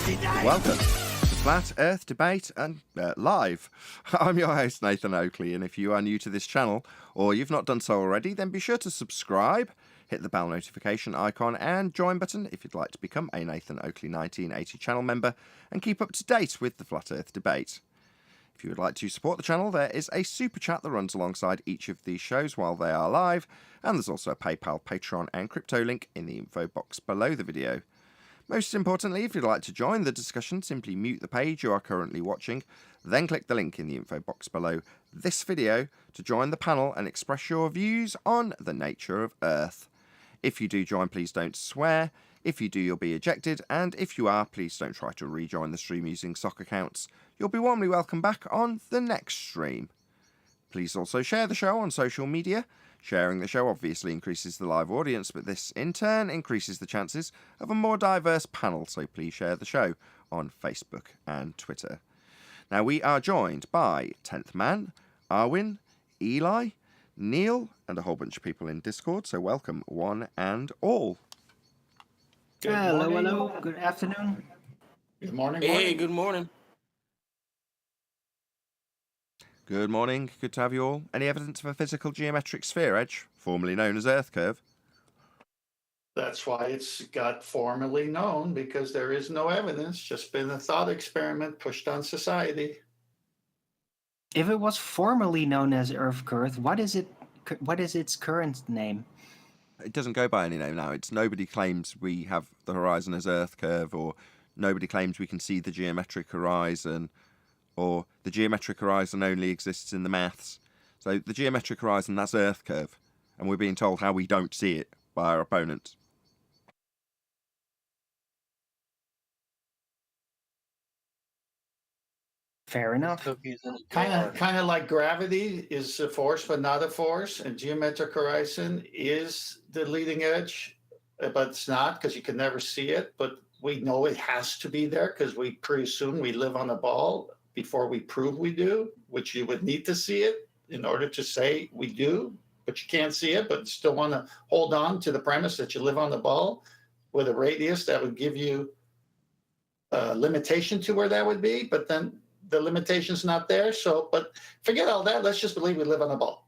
Welcome to Flat Earth Debate and live. I'm your host Nathan Oakley, and if you are new to this channel or you've not done so already, then be sure to subscribe, hit the bell notification icon and join button if you'd like to become a Nathan Oakley 1980 channel member and keep up to date with the Flat Earth Debate. If you would like to support the channel, there is a super chat that runs alongside each of these shows while they are live, and there's also a PayPal, Patreon and crypto link in the info box below the video. Most importantly, if you'd like to join the discussion, simply mute the page you are currently watching, then click the link in the info box below this video to join the panel and express your views on the nature of Earth. If you do join, please don't swear. If you do, you'll be ejected, and if you are, please don't try to rejoin the stream using sock accounts. You'll be warmly welcome back on the next stream. Please also share the show on social media. Sharing the show obviously increases the live audience, but this in turn increases the chances of a more diverse panel, so please share the show on Facebook and Twitter. Now we are joined by 10th Man, Arwin, Eli, Neil, and a whole bunch of people in Discord, so welcome one and all. Hello, good afternoon. Good morning. Hey, good morning. Good morning, good to have you all. Any evidence of a physical geometric sphere edge, formerly known as Earth curve? That's why it's got formally known, because there is no evidence, just been a thought experiment pushed on society. If it was formerly known as Earth curve, what is its current name? It doesn't go by any name now. It's nobody claims we have the horizon as Earth curve, or nobody claims we can see the geometric horizon, or the geometric horizon only exists in the maths. So the geometric horizon, that's Earth curve, and we're being told how we don't see it by our opponents. Fair enough. Kind of like gravity is a force but not a force, and geometric horizon is the leading edge, but it's not, because you can never see it. But we know it has to be there because we presume we live on a ball before we prove we do, which you would need to see it in order to say we do, but you can't see it, but you still want to hold on to the premise that you live on the ball with a radius that would give you a limitation to where that would be, but then the limitation's not there. So, but forget all that. Let's just believe we live on a ball.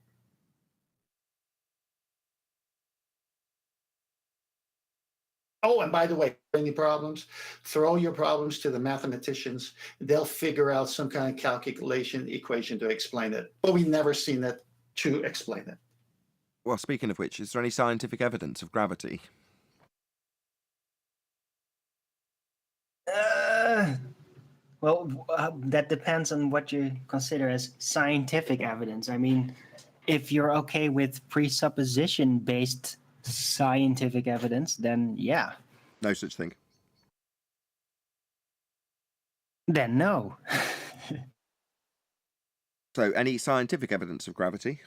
Oh, and by the way, any problems, throw your problems to the mathematicians. They'll figure out some kind of calculation equation to explain it. But we've never seen it to explain it. Well, speaking of which, is there any scientific evidence of gravity? That depends on what you consider as scientific evidence. I mean, if you're okay with presupposition-based scientific evidence, then yeah. No such thing. Then no. So, any scientific evidence of gravity?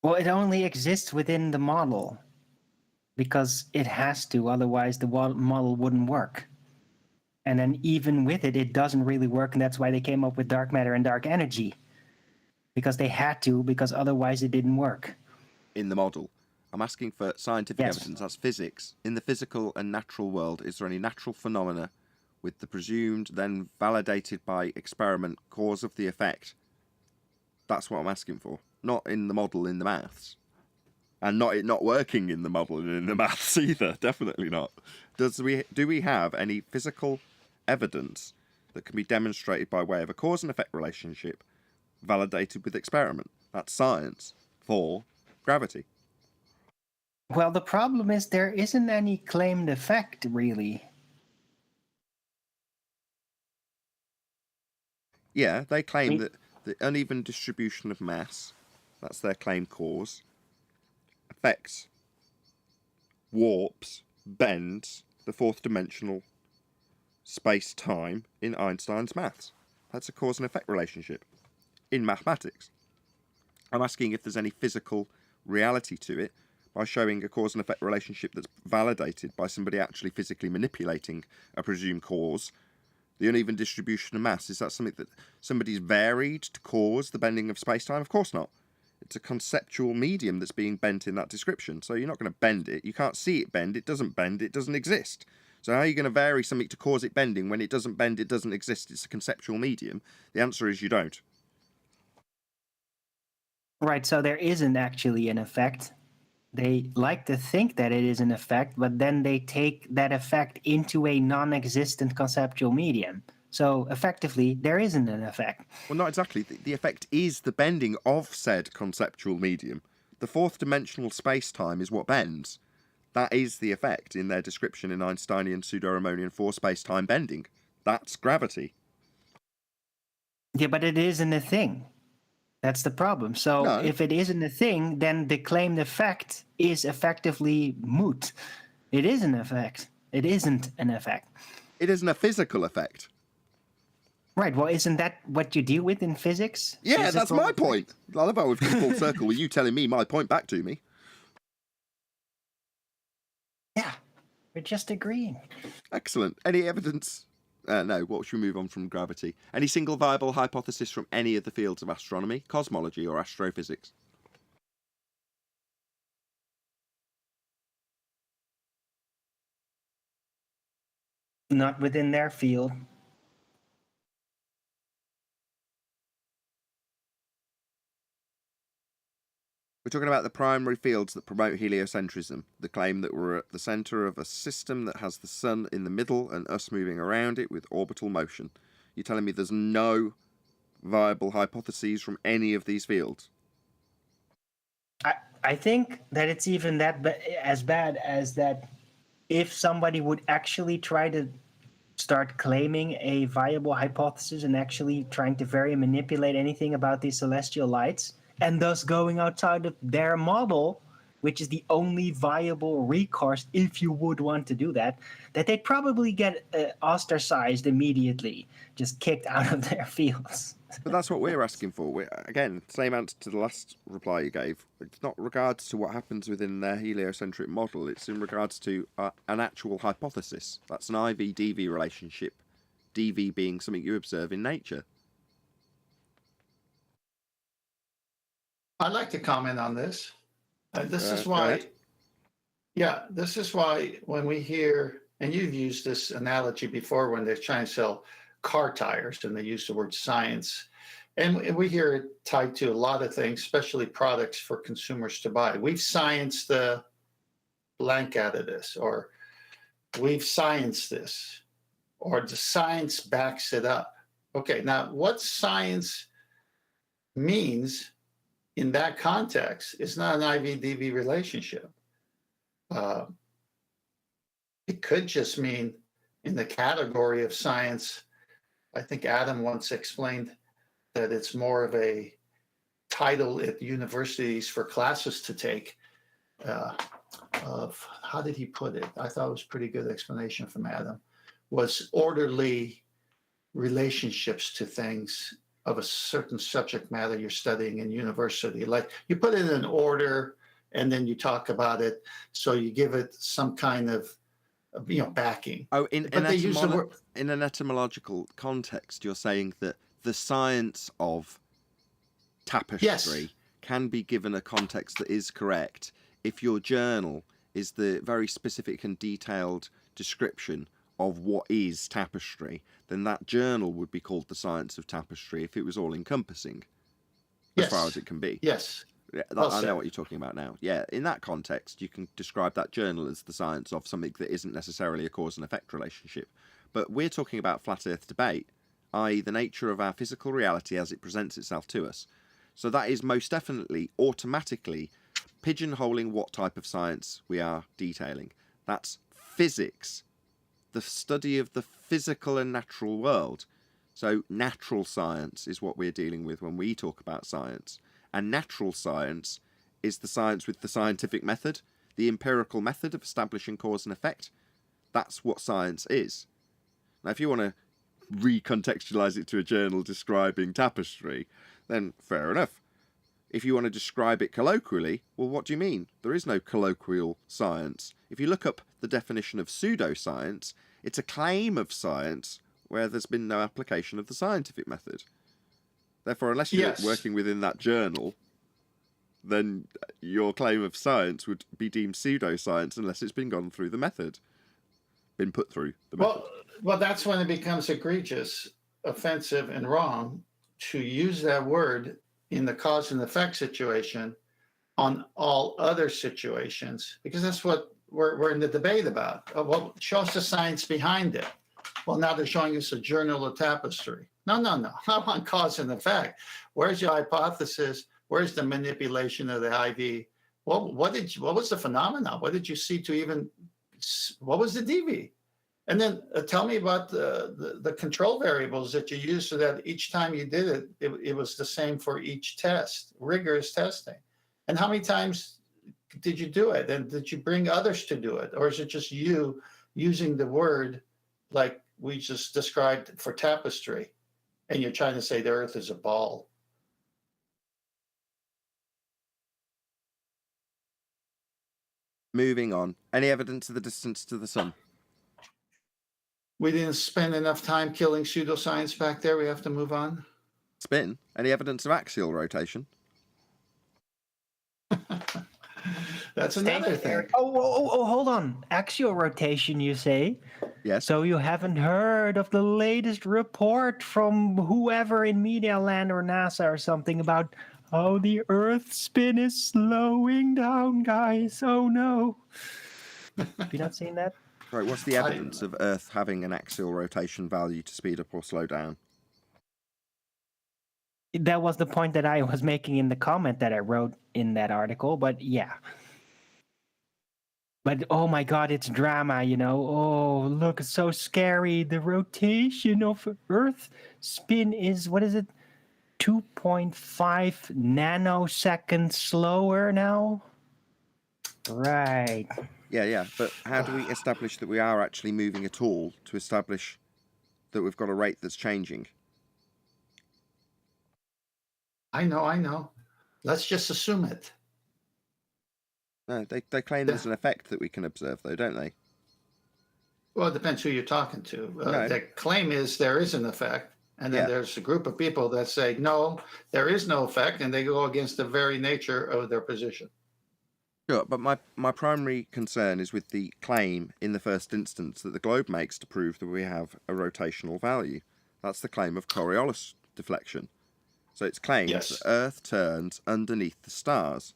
Well, it only exists within the model because it has to, otherwise the model wouldn't work. And then even with it, it doesn't really work, and that's why they came up with dark matter and dark energy. Because they had to, because otherwise it didn't work. In the model. I'm asking for scientific evidence, that's physics. In the physical and natural world, is there any natural phenomena with the presumed, then validated by experiment, cause of the effect? That's what I'm asking for. Not in the model in the maths. And not it not working in the model and in the maths either. Definitely not. Do we have any physical evidence that can be demonstrated by way of a cause and effect relationship validated with experiment? That's science for gravity. Well, the problem is there isn't any claimed effect, really. Yeah, they claim that the uneven distribution of mass, that's their claimed cause, affects, warps, bends the fourth dimensional space-time in Einstein's maths. That's a cause and effect relationship in mathematics. I'm asking if there's any physical reality to it by showing a cause and effect relationship that's validated by somebody actually physically manipulating a presumed cause. The uneven distribution of mass, is that something that somebody's varied to cause the bending of space-time? Of course not. It's a conceptual medium that's being bent in that description. So you're not going to bend it. You can't see it bend. It doesn't bend. It doesn't exist. So how are you going to vary something to cause it bending when it doesn't bend, it doesn't exist? It's a conceptual medium. The answer is you don't. Right, so there isn't actually an effect. They like to think that it is an effect, but then they take that effect into a non-existent conceptual medium. So effectively, there isn't an effect. Well, not exactly. The effect is the bending of said conceptual medium. The fourth dimensional space-time is what bends. That is the effect in their description in Einsteinian pseudo-Riemannian force space-time bending. That's gravity. Yeah, but it isn't a thing. That's the problem. So No. if it isn't a thing, then the claimed effect is effectively moot. It is an effect. It isn't an effect. It isn't a physical effect. Right. Well, isn't that what you deal with in physics? Yeah, that's Physical my point. I love how we've come full circle with you telling me my point back to me. Yeah, we're just agreeing. Excellent. Any evidence? No, what should we move on from gravity? Any single viable hypothesis from any of the fields of astronomy, cosmology, or astrophysics? Not within their field. We're talking about the primary fields that promote heliocentrism, the claim that we're at the centre of a system that has the sun in the middle and us moving around it with orbital motion. You're telling me there's no viable hypotheses from any of these fields? I think that it's even as bad as that if somebody would actually try to start claiming a viable hypothesis and actually trying to very manipulate anything about these celestial lights, and thus going outside of their model, which is the only viable recourse if you would want to do that, that they'd probably get ostracized immediately, just kicked out of their fields. But that's what we're asking for. Again, same answer to the last reply you gave. It's not regards to what happens within their heliocentric model. It's in regards to an actual hypothesis. That's an IV-DV relationship. DV being something you observe in nature. I'd like to comment on this. This is Go why, ahead. yeah, this is why when we hear, and you've used this analogy before when they're trying to sell car tires and they use the word science, and we hear it tied to a lot of things, especially products for consumers to buy. We've scienced the blank out of this, or we've scienced this, or the science backs it up. Okay, now what science means in that context is not an IV-DV relationship. It could just mean in the category of science. I think Adam once explained that it's more of a title at universities for classes to take. Of how did he put it? I thought it was a pretty good explanation from Adam. Was orderly relationships to things of a certain subject matter you're studying in university. Like you put it in an order and then you talk about it. So you give it some kind of backing. Oh, in in an etymological context, you're saying that the science of tapestry can be given a context that is correct if your journal is the very specific and detailed description of what is tapestry, then that journal would be called the science of tapestry if it was all encompassing, as far as it can be. Yes. Yeah, I know what you're talking about now. Yeah, in that context, you can describe that journal as the science of something that isn't necessarily a cause and effect relationship. But we're talking about flat Earth debate, i.e. the nature of our physical reality as it presents itself to us. So that is most definitely automatically pigeonholing what type of science we are detailing. That's physics, the study of the physical and natural world. So natural science is what we're dealing with when we talk about science. And natural science is the science with the scientific method, the empirical method of establishing cause and effect. That's what science is. Now, if you want to recontextualize it to a journal describing tapestry, then fair enough. If you want to describe it colloquially, well, what do you mean? There is no colloquial science. If you look up the definition of pseudoscience, it's a claim of science where there's been no application of the scientific method. Therefore, unless you're working within that journal, then your claim of science would be deemed pseudoscience unless it's been gone through the method, been put through the method. Well, that's when it becomes egregious, offensive, and wrong to use that word in the cause and effect situation on all other situations, because that's what we're in the debate about. Well, show us the science behind it. Well, now they're showing us a journal of tapestry. No. I want cause and effect. Where's your hypothesis? Where's the manipulation of the IV? What was the phenomenon? What did you see to even, what was the DV? And then tell me about the control variables that you used so that each time you did it was the same for each test, rigorous testing. And how many times did you do it? And did you bring others to do it? Or is it just you using the word like we just described for tapestry? And you're trying to say the earth is a ball. Moving on. Any evidence of the distance to the sun? We didn't spend enough time killing pseudoscience back there. We have to move on. Spin. Any evidence of axial rotation? That's another thing. Oh, hold on. Axial rotation, you say? Yes. So you haven't heard of the latest report from whoever in Media Land or NASA or something about how the Earth's spin is slowing down, guys. Oh, no. Have you not seen that? Right, what's the evidence of Earth having an axial rotation value to speed up or slow down? That was the point that I was making in the comment that I wrote in that article, but yeah. But oh my God, it's drama, you know. Oh, look, it's so scary. The rotation of Earth spin is, what is it? 2.5 nanoseconds slower now? Right. Yeah. But how do we establish that we are actually moving at all to establish that we've got a rate that's changing? I know. Let's just assume it. No, they claim there's an effect that we can observe, though, don't they? Well, it depends who you're talking to. No. The claim is there is an effect. And then there's a group of people that say, no, there is no effect. And they go against the very nature of their position. Sure, but my primary concern is with the claim in the first instance that the globe makes to prove that we have a rotational value. That's the claim of Coriolis deflection. So it's claimed that Earth turns underneath the stars.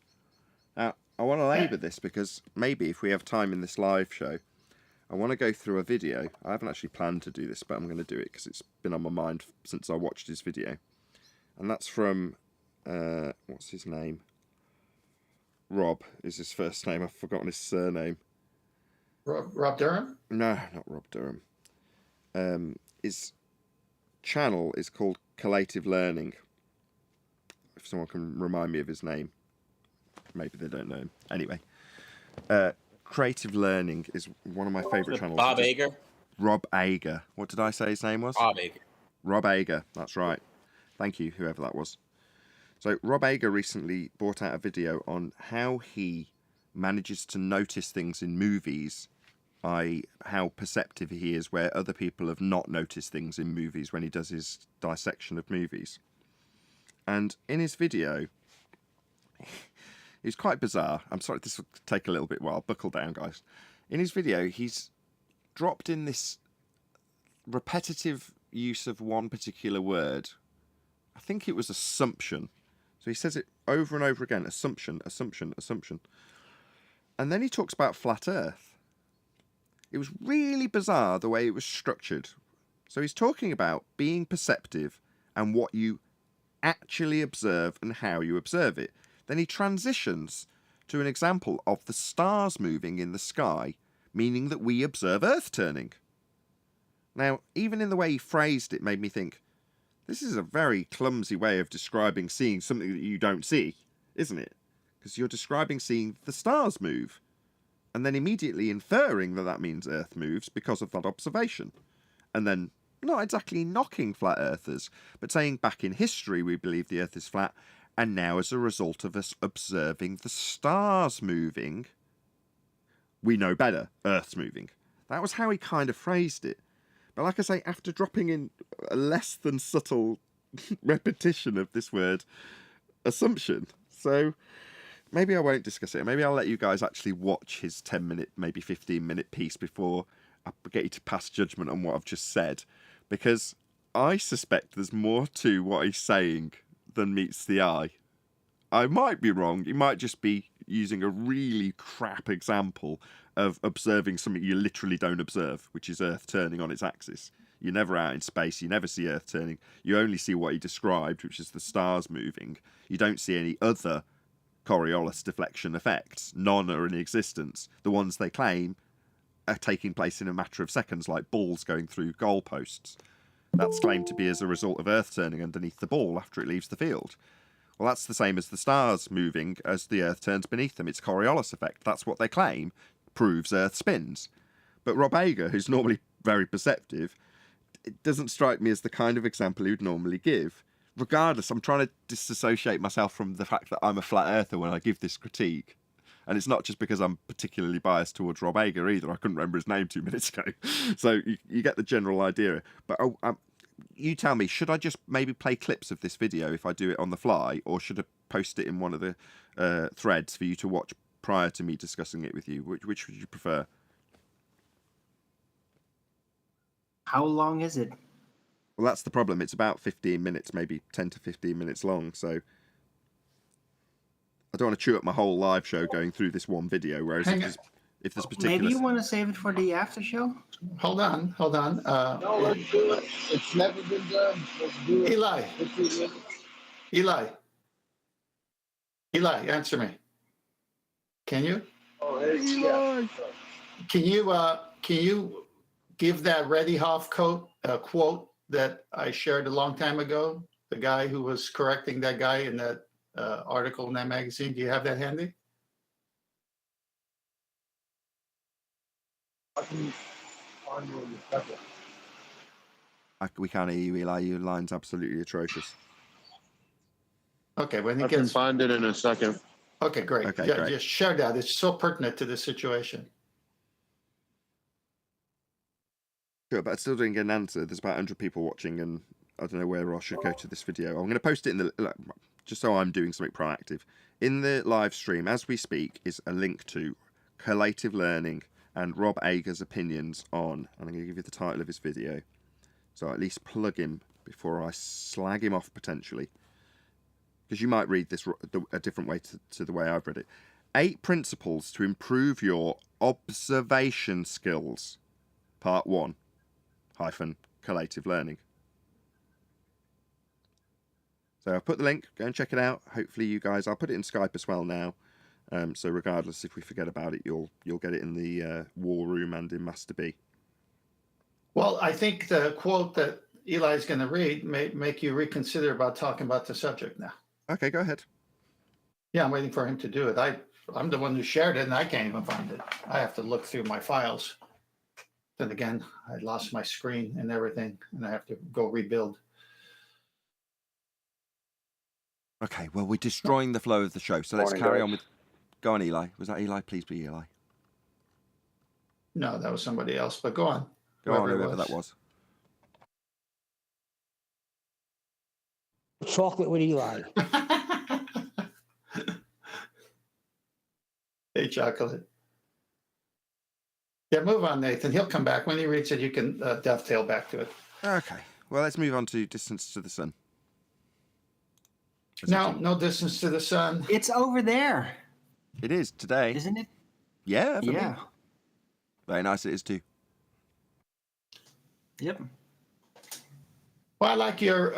Now, I want to labour this because maybe if we have time in this live show, I want to go through a video. I haven't actually planned to do this, but I'm going to do it because it's been on my mind since I watched his video. And that's from, what's his name? Rob is his first name. I've forgotten his surname. Rob Durham? No, not Rob Durham. His channel is called Collative Learning. If someone can remind me of his name. Maybe they don't know him. Anyway. Creative Learning is one of my favourite channels. Bob Ager? Rob Ager. What did I say his name was? Bob Ager. Rob Ager, that's right. Thank you, whoever that was. So Rob Ager recently brought out a video on how he manages to notice things in movies, by how perceptive he is where other people have not noticed things in movies when he does his dissection of movies. And in his video, it's quite bizarre. I'm sorry, this will take a little bit while. Buckle down, guys. In his video, he's dropped in this repetitive use of one particular word. I think it was assumption. So he says it over and over again. Assumption, assumption, assumption. And then he talks about flat Earth. It was really bizarre the way it was structured. So he's talking about being perceptive and what you actually observe and how you observe it. Then he transitions to an example of the stars moving in the sky, meaning that we observe Earth turning. Now, even in the way he phrased it made me think, this is a very clumsy way of describing seeing something that you don't see, isn't it? Because you're describing seeing the stars move, and then immediately inferring that that means Earth moves because of that observation. And then not exactly knocking flat earthers, but saying back in history we believe the Earth is flat, and now as a result of us observing the stars moving, we know better, Earth's moving. That was how he kind of phrased it. But like I say, after dropping in a less than subtle repetition of this word, assumption. So maybe I won't discuss it. Maybe I'll let you guys actually watch his 10-minute, maybe 15-minute piece before I get you to pass judgment on what I've just said, because I suspect there's more to what he's saying than meets the eye. I might be wrong. He might just be using a really crap example of observing something you literally don't observe, which is Earth turning on its axis. You're never out in space. You never see Earth turning. You only see what he described, which is the stars moving. You don't see any other Coriolis deflection effects. None are in existence. The ones they claim are taking place in a matter of seconds, like balls going through goalposts. That's claimed to be as a result of Earth turning underneath the ball after it leaves the field. Well, that's the same as the stars moving as the Earth turns beneath them. It's Coriolis effect. That's what they claim proves Earth spins. But Rob Ager, who's normally very perceptive, it doesn't strike me as the kind of example he would normally give. Regardless, I'm trying to disassociate myself from the fact that I'm a flat earther when I give this critique. And it's not just because I'm particularly biased towards Rob Ager either. I couldn't remember his name 2 minutes ago. So you get the general idea. But you tell me, should I just maybe play clips of this video if I do it on the fly, or should I post it in one of the threads for you to watch prior to me discussing it with you? Which would you prefer? How long is it? Well, that's the problem. It's about 15 minutes, maybe 10 to 15 minutes long. So I don't want to chew up my whole live show going through this one video. Whereas if there's particular... Maybe you want to save it for the after show? Hold on. No, let's do it. It's never been done. Let's do it. Eli, answer me. Can you? Oh, yeah. Can you give that Reddyhoff quote that I shared a long time ago? The guy who was correcting that guy in that article in that magazine. Do you have that handy? We can't hear you, Eli. Your line's absolutely atrocious. Okay, when he I can gets... find it in a second. Okay, great. Okay, Yeah, great. just share that. It's so pertinent to the situation. Sure, but I still didn't get an answer. There's about 100 people watching, and I don't know where I should go to this video. I'm going to post it in the... just so I'm doing something proactive. In the live stream, as we speak, is a link to collative learning and Rob Ager's opinions on... And I'm going to give you the title of his video. So at least plug him before I slag him off, potentially. Because you might read this a different way to the way I've read it. 8 principles to improve your observation skills. Part 1. - collative learning. So I've put the link. Go and check it out. Hopefully you guys... I'll put it in Skype as well now. So regardless, if we forget about it, you'll get it in the War Room and in Master B. Well, I think the quote that Eli's going to read may make you reconsider about talking about the subject now. Okay, go ahead. Yeah, I'm waiting for him to do it. I'm the one who shared it, and I can't even find it. I have to look through my files. Then again, I lost my screen and everything, and I have to go rebuild. Okay, well, we're destroying the flow of the show, so let's carry on with... Go on, Eli. Was that Eli? Please be Eli. No, that was somebody else, but go on. Go on, whoever that was. Chocolate with Eli. Hey, chocolate. Yeah, move on, Nathan. He'll come back. When he reads it, you can dovetail back to it. Okay, well, let's move on to distance to the sun. No distance to the sun. It's over there, It is today. isn't it? Yeah. for me. Yeah. Very nice it is too. Yep. Well, I like your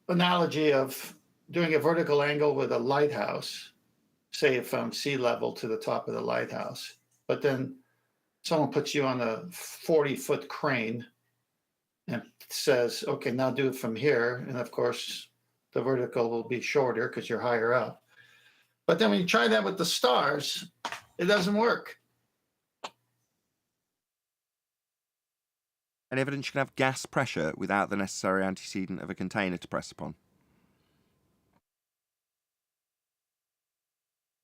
analogy of doing a vertical angle with a lighthouse, say from sea level to the top of the lighthouse, but then someone puts you on a 40-foot crane and says, okay, now do it from here. And of course, the vertical will be shorter because you're higher up. But then when you try that with the stars, it doesn't work. Any evidence you can have gas pressure without the necessary antecedent of a container to press upon?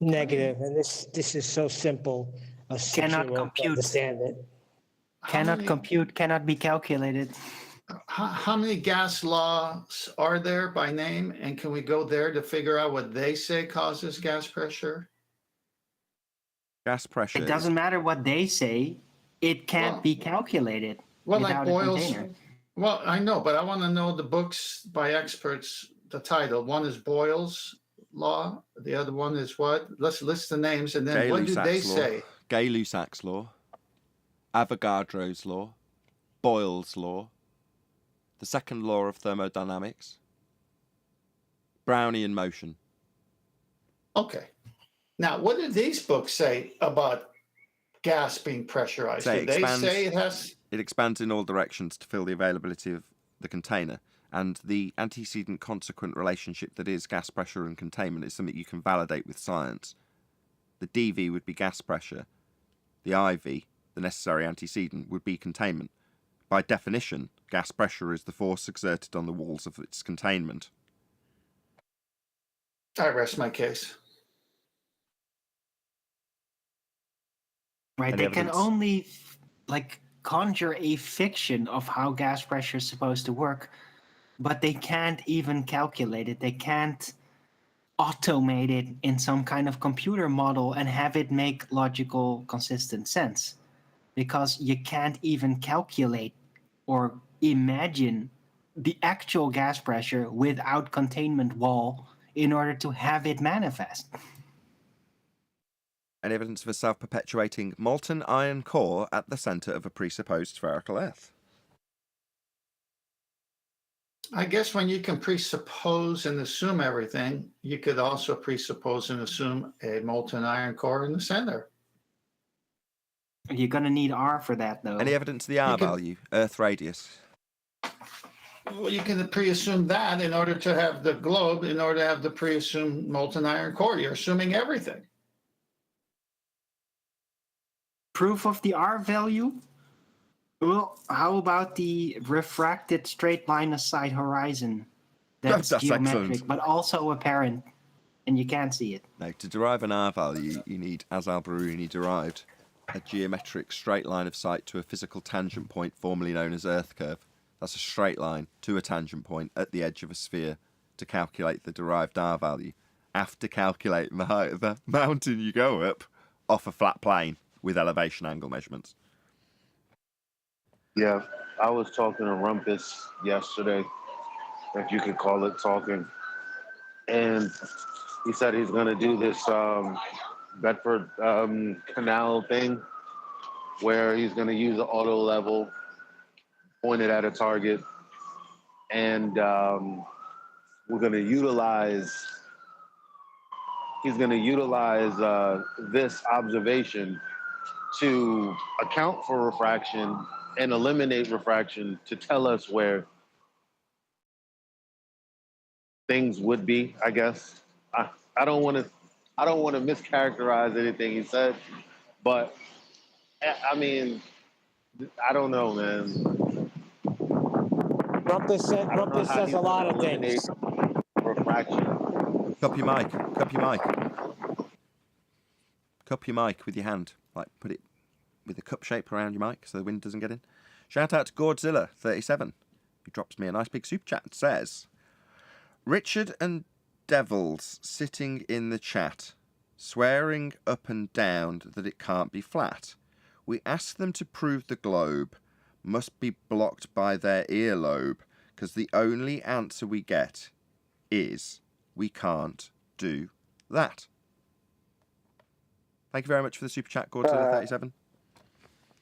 Negative, and this is so simple. A Cannot 6-year-old can compute. understand it. How Cannot many- compute, cannot be calculated. How many gas laws are there by name? And can we go there to figure out what they say causes gas pressure? Gas pressure. It doesn't matter what they say. It can't Well- be calculated Well, like without a Boyle's. container. Well, I know, but I want to know the books by experts, the title. One is Boyle's Law. The other one is what? Let's list the names. And then what do they say? Gay-Lussac's law, Avogadro's law, Boyle's law, the second law of thermodynamics, Brownian motion. Okay. Now, what do these books say about gas being pressurized? Say Do they expands- say it has? It expands in all directions to fill the availability of the container. And the antecedent consequent relationship that is gas pressure and containment is something you can validate with science. The dV would be gas pressure. The IV, the necessary antecedent, would be containment. By definition, gas pressure is the force exerted on the walls of its containment. I rest my case. Right, Any they can evidence? only conjure a fiction of how gas pressure is supposed to work, but they can't even calculate it. They can't automate it in some kind of computer model and have it make logical, consistent sense, because you can't even calculate or imagine the actual gas pressure without containment wall in order to have it manifest. Any evidence of a self-perpetuating molten iron core at the centre of a presupposed spherical Earth? I guess when you can presuppose and assume everything, you could also presuppose and assume a molten iron core in the center. You're going to need R for that, though. Any evidence of the R could- value, Earth radius? Well, you can pre-assume that in order to have the globe, in order to have the pre-assumed molten iron core. You're assuming everything. Proof of the R value? Well, how about the refracted straight line of sight horizon? That's geometric, excellent. but also apparent, and you can't see it. No, to derive an R value, you need, as Al-Biruni derived, a geometric straight line of sight to a physical tangent point formerly known as Earth curve. That's a straight line to a tangent point at the edge of a sphere to calculate the derived R value. After calculating the height of the mountain you go up off a flat plane with elevation angle measurements. Yeah, I was talking to Rumpus yesterday, if you could call it talking. And he said he's going to do this Bedford Canal thing where he's going to use an auto level pointed at a target. And we're going to utilize, he's going to utilize this observation to account for refraction and eliminate refraction to tell us where things would be, I guess. I don't want to mischaracterize anything he said, but I mean, I don't know, man. Rumpus I don't know how says he's a lot gonna of eliminate things. refraction. Cup your mic. Cup your mic. Cup your mic with your hand. Like, put it with a cup shape around your mic so the wind doesn't get in. Shout out to Godzilla37, who drops me a nice big super chat and says, Richard and Devils sitting in the chat, swearing up and down that it can't be flat. We ask them to prove the globe must be blocked by their earlobe, because the only answer we get is we can't do that. Thank you very much for the super chat, Godzilla37.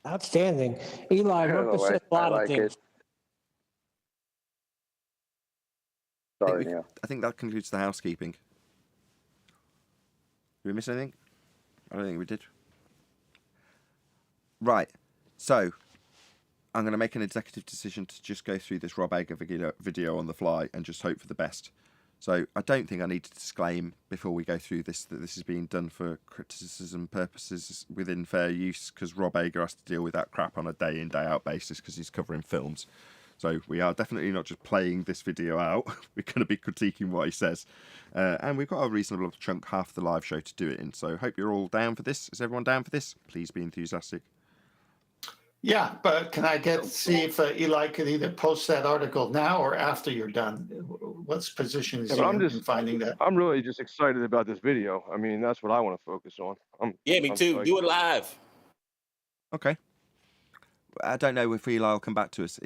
Outstanding. Eli, Rumpus says a lot of things. Sorry, Neil. I think that concludes the housekeeping. Did we miss anything? I don't think we did. Right. So, I'm going to make an executive decision to just go through this Rob Ager video on the fly and just hope for the best. So, I don't think I need to disclaim before we go through this that this is being done for criticism purposes within fair use, because Rob Ager has to deal with that crap on a day in, day out basis because he's covering films. So we are definitely not just playing this video out. We're going to be critiquing what he says. And we've got a reasonable chunk, half the live show to do it in. So hope you're all down for this. Is everyone down for this? Please be enthusiastic. Yeah, but can I see if Eli could either post that article now or after you're done? What's position is Yeah, he but in finding that? I'm really just excited about this video. I mean, that's what I want to focus on. Yeah, me I'm too. psyched. Do it live. Okay. I don't know if Eli will come back to us.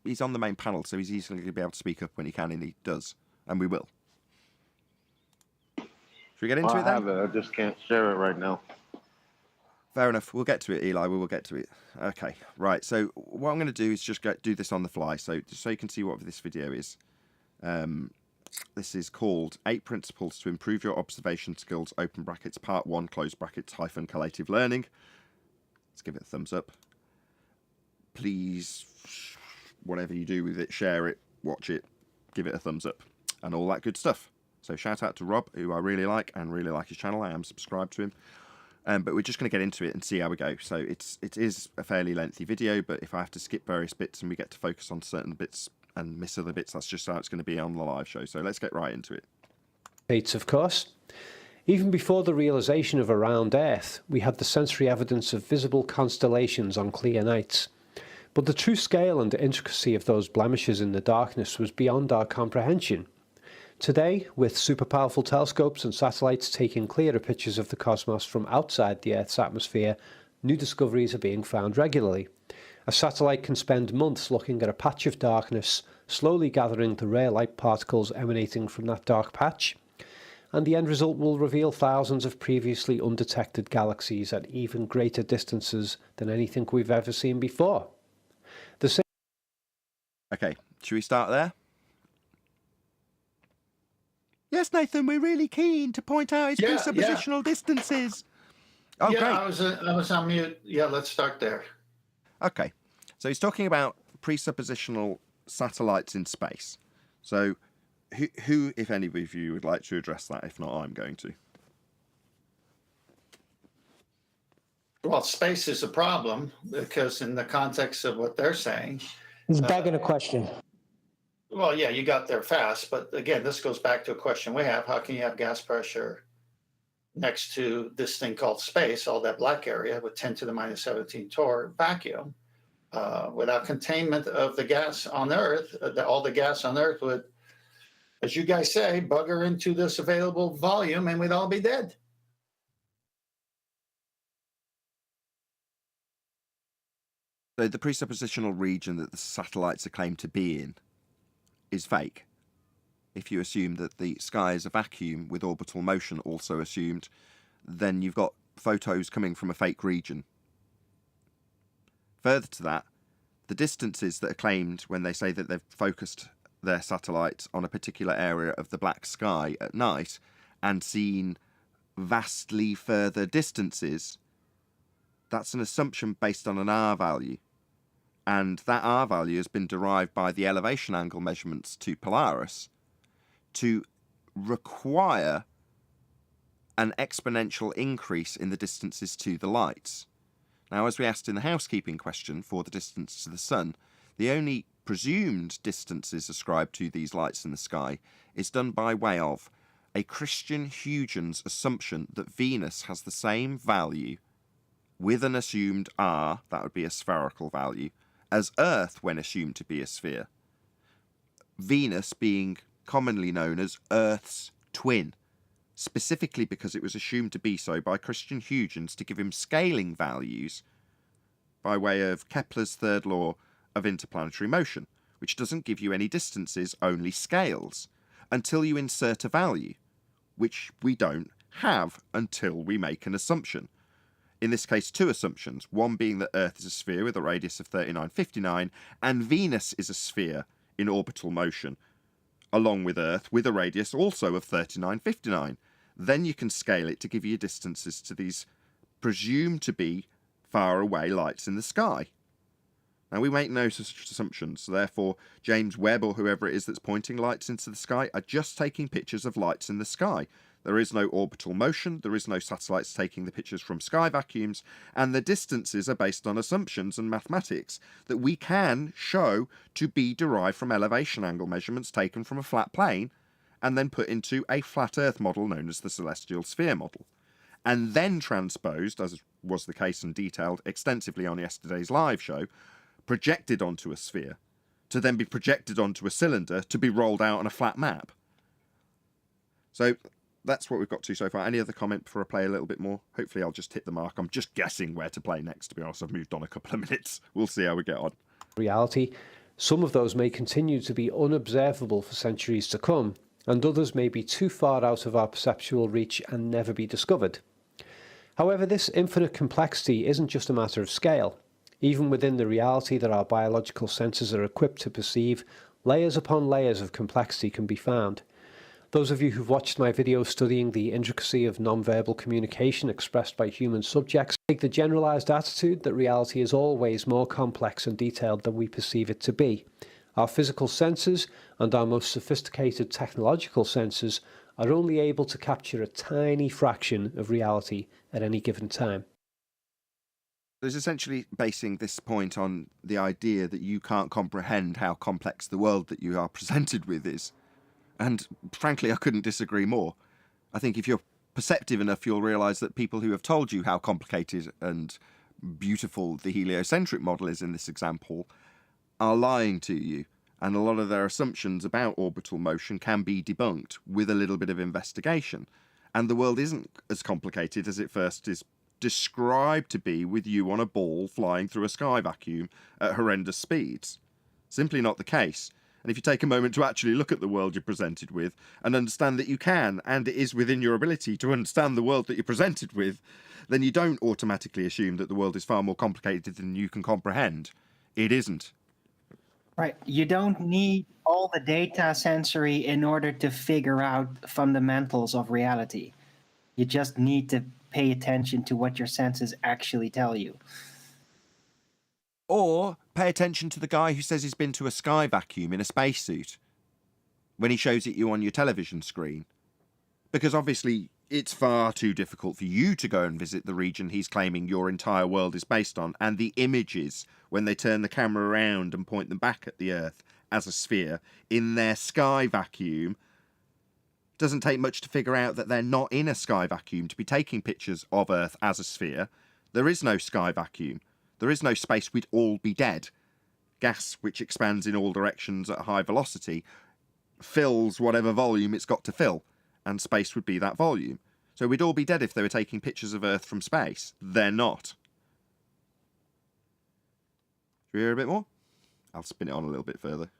He's on the main panel, so he's easily going to be able to speak up when he can, and he does, and we will. Should we get into I it then? have it. I just can't share it right now. Fair enough. We'll get to it, Eli. We will get to it. Okay. Right. So what I'm going to do is just do this on the fly, so you can see what this video is. This is called 8 Principles to Improve Your Observation Skills, open brackets, part 1, close brackets, hyphen, collative learning. Let's give it a thumbs up. Please, whatever you do with it, share it, watch it, give it a thumbs up, and all that good stuff. So shout out to Rob, who I really like and really like his channel. I am subscribed to him. But we're just going to get into it and see how we go. So it is a fairly lengthy video, but if I have to skip various bits and we get to focus on certain bits and miss other bits, that's just how it's going to be on the live show. So let's get right into it. States, of course. Even before the realization of a round Earth, we had the sensory evidence of visible constellations on clear nights. But the true scale and intricacy of those blemishes in the darkness was beyond our comprehension. Today, with super powerful telescopes and satellites taking clearer pictures of the cosmos from outside the Earth's atmosphere, new discoveries are being found regularly. A satellite can spend months looking at a patch of darkness, slowly gathering the rare light particles emanating from that dark patch, and the end result will reveal thousands of previously undetected galaxies at even greater distances than anything we've ever seen before. Okay, should we start there? Yes, Nathan, we're really keen to point out its presuppositional distances. Oh, yeah, great. I was on mute. Yeah, let's start there. Okay, so he's talking about presuppositional satellites in space. So who, if any of you, would like to address that? If not, I'm going to. Well, space is a problem because in the context of what they're saying. He's begging a question. Well, yeah, you got there fast. But again, this goes back to a question we have. How can you have gas pressure next to this thing called space, all that black area with 10 to the minus 17 torr vacuum, without containment of the gas on Earth? All the gas on Earth would, as you guys say, bugger into this available volume and we'd all be dead. So the presuppositional region that the satellites are claimed to be in is fake. If you assume that the sky is a vacuum with orbital motion also assumed, then you've got photos coming from a fake region. Further to that, the distances that are claimed when they say that they've focused their satellites on a particular area of the black sky at night and seen vastly further distances, that's an assumption based on an R value. And that R value has been derived by the elevation angle measurements to Polaris to require an exponential increase in the distances to the lights. Now, as we asked in the housekeeping question for the distance to the sun, the only presumed distances ascribed to these lights in the sky is done by way of a Christian Huygens assumption that Venus has the same value with an assumed R, that would be a spherical value, as Earth when assumed to be a sphere. Venus being commonly known as Earth's twin, specifically because it was assumed to be so by Christian Huygens to give him scaling values by way of Kepler's third law of interplanetary motion, which doesn't give you any distances, only scales, until you insert a value, which we don't have until we make an assumption. In this case, two assumptions, one being that Earth is a sphere with a radius of 3959, and Venus is a sphere in orbital motion, along with Earth, with a radius also of 3959. Then you can scale it to give you distances to these presumed to be far away lights in the sky. Now, we make no such assumptions, so therefore James Webb or whoever it is that's pointing lights into the sky are just taking pictures of lights in the sky. There is no orbital motion, there is no satellites taking the pictures from sky vacuums, and the distances are based on assumptions and mathematics that we can show to be derived from elevation angle measurements taken from a flat plane and then put into a flat Earth model known as the celestial sphere model. and then transposed, as was the case and detailed extensively on yesterday's live show, projected onto a sphere, to then be projected onto a cylinder to be rolled out on a flat map. So that's what we've got to so far. Any other comment before I play a little bit more? Hopefully I'll just hit the mark. I'm just guessing where to play next, to be honest. I've moved on a couple of minutes. We'll see how we get on. Reality, some of those may continue to be unobservable for centuries to come, and others may be too far out of our perceptual reach and never be discovered. However, this infinite complexity isn't just a matter of scale. Even within the reality that our biological senses are equipped to perceive, layers upon layers of complexity can be found. Those of you who've watched my video studying the intricacy of non-verbal communication expressed by human subjects take the generalized attitude that reality is always more complex and detailed than we perceive it to be. Our physical senses and our most sophisticated technological senses are only able to capture a tiny fraction of reality at any given time. There's essentially basing this point on the idea that you can't comprehend how complex the world that you are presented with is. And frankly, I couldn't disagree more. I think if you're perceptive enough, you'll realise that people who have told you how complicated and beautiful the heliocentric model is in this example are lying to you. And a lot of their assumptions about orbital motion can be debunked with a little bit of investigation. And the world isn't as complicated as it first is described to be, with you on a ball flying through a sky vacuum at horrendous speeds. Simply not the case. And if you take a moment to actually look at the world you're presented with and understand that you can, and it is within your ability to understand the world that you're presented with, then you don't automatically assume that the world is far more complicated than you can comprehend. It isn't. Right. You don't need all the data sensory in order to figure out fundamentals of reality. You just need to pay attention to what your senses actually tell you. Or pay attention to the guy who says he's been to a sky vacuum in a spacesuit when he shows it you on your television screen. Because obviously it's far too difficult for you to go and visit the region he's claiming your entire world is based on, and the images, when they turn the camera around and point them back at the Earth as a sphere in their sky vacuum, doesn't take much to figure out that they're not in a sky vacuum to be taking pictures of Earth as a sphere. There is no sky vacuum. There is no space. We'd all be dead. Gas, which expands in all directions at high velocity, fills whatever volume it's got to fill, and space would be that volume. So we'd all be dead if they were taking pictures of Earth from space. They're not. Should we hear a bit more? I'll spin it on a little bit further.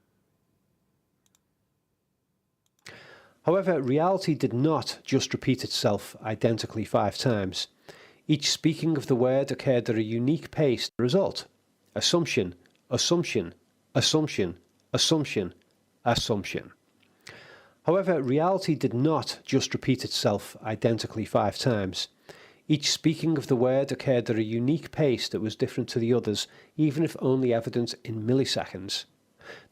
However, reality did not just repeat itself identically 5 times. Each speaking of the word occurred at a unique pace. The result: assumption, assumption, assumption, assumption, assumption. However, reality did not just repeat itself identically 5 times. Each speaking of the word occurred at a unique pace that was different to the others, even if only evident in milliseconds.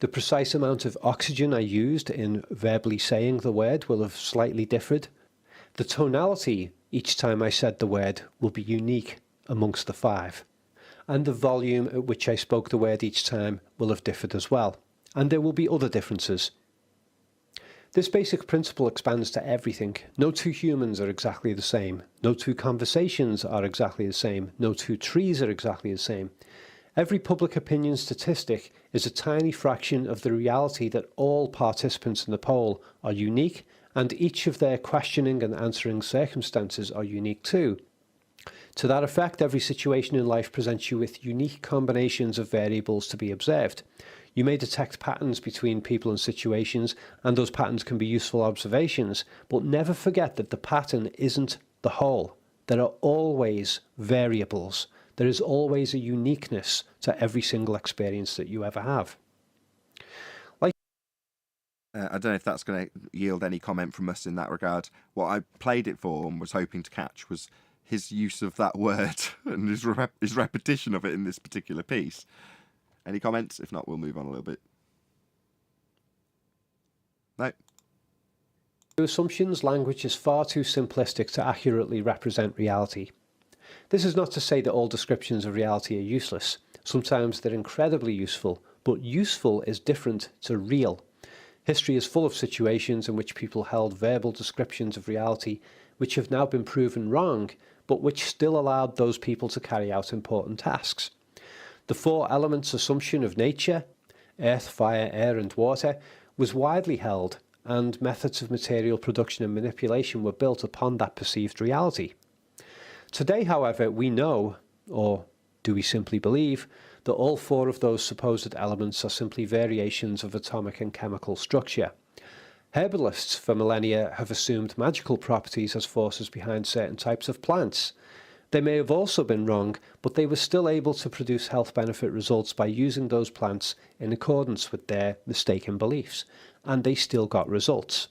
The precise amount of oxygen I used in verbally saying the word will have slightly differed. The tonality each time I said the word will be unique amongst the 5. And the volume at which I spoke the word each time will have differed as well. And there will be other differences. This basic principle expands to everything. No 2 humans are exactly the same. No 2 conversations are exactly the same. No 2 trees are exactly the same. Every public opinion statistic is a tiny fraction of the reality that all participants in the poll are unique, and each of their questioning and answering circumstances are unique too. To that effect, every situation in life presents you with unique combinations of variables to be observed. You may detect patterns between people and situations, and those patterns can be useful observations, but never forget that the pattern isn't the whole. There are always variables. There is always a uniqueness to every single experience that you ever have. I don't know if that's going to yield any comment from us in that regard. What I played it for and was hoping to catch was his use of that word and his repetition of it in this particular piece. Any comments? If not, we'll move on a little bit. No. To assumptions, language is far too simplistic to accurately represent reality. This is not to say that all descriptions of reality are useless. Sometimes they're incredibly useful, but useful is different to real. History is full of situations in which people held verbal descriptions of reality which have now been proven wrong, but which still allowed those people to carry out important tasks. The four elements assumption of nature, earth, fire, air and water, was widely held, and methods of material production and manipulation were built upon that perceived reality. Today, however, we know, or do we simply believe, that all four of those supposed elements are simply variations of atomic and chemical structure. Herbalists for millennia have assumed magical properties as forces behind certain types of plants. They may have also been wrong, but they were still able to produce health benefit results by using those plants in accordance with their mistaken beliefs, and they still got results.